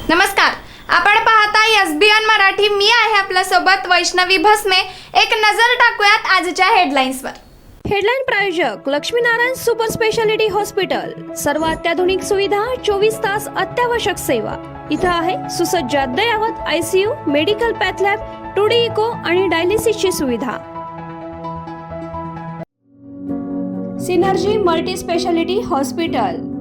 नमस्कार, आपण पाहताय एसबीएन मराठी. मी आहे आपल्या सोबत वैष्णवी भस्मे. एक नजर टाकूयात आजच्या हेडलाईन्सवर. हेडलाईन प्रायोजक लक्ष्मीनारायण सुपर स्पेशालिटी हॉस्पिटल. सर्व अत्याधुनिक सुविधा, 24 तास अत्यावश्यक सेवा. इथं आहे सुसज्ज अद्ययावत ICU, medical path lab, 2D echo आणि डायलिसिसची सुविधा. Synergy multi speciality hospital.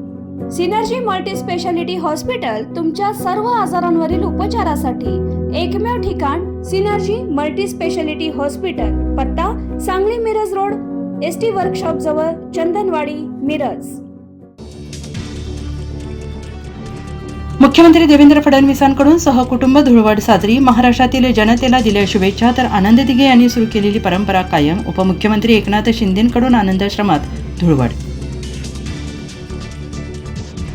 Synergy multi speciality hospital तुमच्या सर्व आजारांवरील उपचारासाठी एकमेव ठिकाण. Synergy multi speciality hospital. पत्ता Sangli Miraj road, ST workshop जवळ, चंदनवाडी, मिरज. मुख्यमंत्री देवेंद्र फडणवीसांकडून सहकुटुंब धुळवड साजरी. महाराष्ट्रातील जनतेला दिल्या शुभेच्छा. तर आनंद दिघे यांनी सुरू केलेली परंपरा कायम. उपमुख्यमंत्री एकनाथ शिंदेंकडून आनंदाश्रमात धुळवड.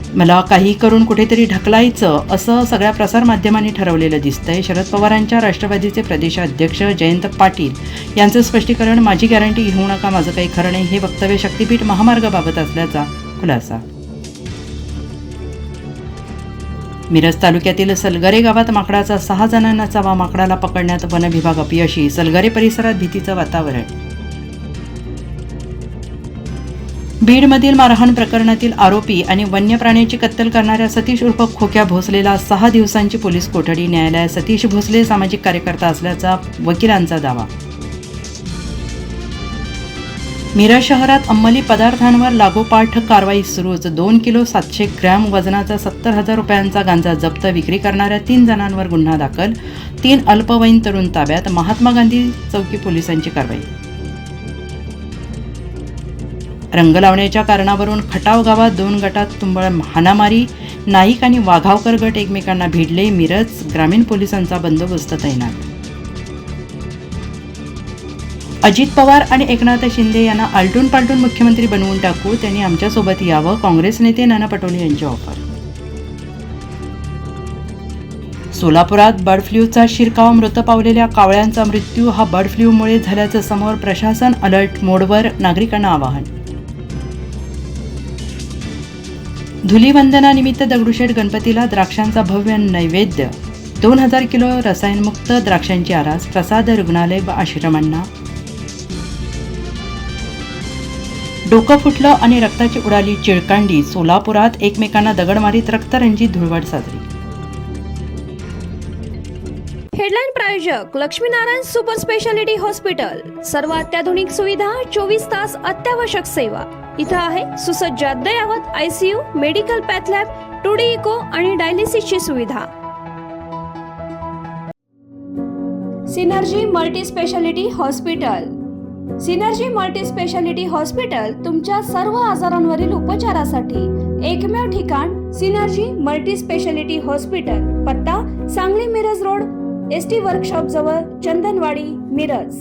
मला काही करून कुठेतरी ढकलायचं असं सगळ्या प्रसारमाध्यमांनी ठरवलेलं दिसतंय. शरद पवारांच्या राष्ट्रवादीचे प्रदेशाध्यक्ष जयंत पाटील यांचं स्पष्टीकरण. माझी गॅरंटी घेऊ नका, माझं काही खरं नाही, हे वक्तव्य शक्तीपीठ महामार्गाबाबत असल्याचा खुलासा. मिरज तालुक्यातील सलगरे गावात माकडाचा 6 जणांना चावा. माकडाला पकडण्यात वनविभाग अपयशी. सलगरे परिसरात भीतीचं वातावरण. बीडमधील मारहाण प्रकरणातील आरोपी आणि वन्य प्राण्याची कत्तल करणाऱ्या सतीश उर्फ खोक्या भोसलेला 6 दिवसांची पोलीस कोठडी. न्यायालयात सतीश भोसले सामाजिक कार्यकर्ता असल्याचा वकिलांचा दावा. मिरज शहरात अंमली पदार्थांवर लागोपाठ कारवाई सुरूच. 2 किलो 700 ग्रॅम वजनाचा 70,000 रुपयांचा गांजा जप्त. विक्री करणाऱ्या 3 जणांवर गुन्हा दाखल. 3 अल्पवयीन तरुण ताब्यात. महात्मा गांधी चौकी पोलिसांची कारवाई. रंग लावण्याच्या कारणावरून खटाव गावात 2 गटात तुंबळ हाणामारी. नाईक आणि वाघावकर गट एकमेकांना भिडले. मिरज ग्रामीण पोलिसांचा बंदोबस्त तैनात. अजित पवार आणि एकनाथ शिंदे यांना आलटून पालटून मुख्यमंत्री बनवून टाकू, त्यांनी आमच्यासोबत यावं. काँग्रेस नेते नाना पटोले यांची ऑफर. सोलापुरात बर्ड फ्लूचा शिरकाव. मृत पावलेल्या कावळ्यांचा मृत्यू हा बर्ड फ्लूमुळे झाल्याचं समोर. प्रशासन अलर्ट मोडवर. नागरिकांना आवाहन. धुलीवंदनानिमित्त दगडूशेठ गणपतीला द्राक्षांचा भव्य नैवेद्य. 2000 किलो रसायनमुक्त द्राक्षांची आरास. प्रसाद रुग्णालय व आश्रमांना. डोकं फुटलं आणि रक्ताची उडाली चिळकांडी. सोलापुरात एकमेकांना दगड मारीत रक्तरंजित धुळवड साजरी. हेडलाईन प्रायोजक लक्ष्मीनारायण सुपर स्पेशालिटी हॉस्पिटल. सर्व अत्याधुनिक सुविधा, 24 तास अत्यावश्यक सेवा. इथं आहे सुसज्ज अद्ययावत ICU, medical path lab, 2D echo आणि डायलिसिसची सुविधा. Synergy multi speciality hospital. Synergy multi speciality hospital तुमच्या सर्व आजारांवरील उपचारासाठी एकमेव ठिकाण. Synergy multi speciality hospital. पत्ता Sangli Miraj road, ST workshop जवळ, चंदनवाडी, मिरज.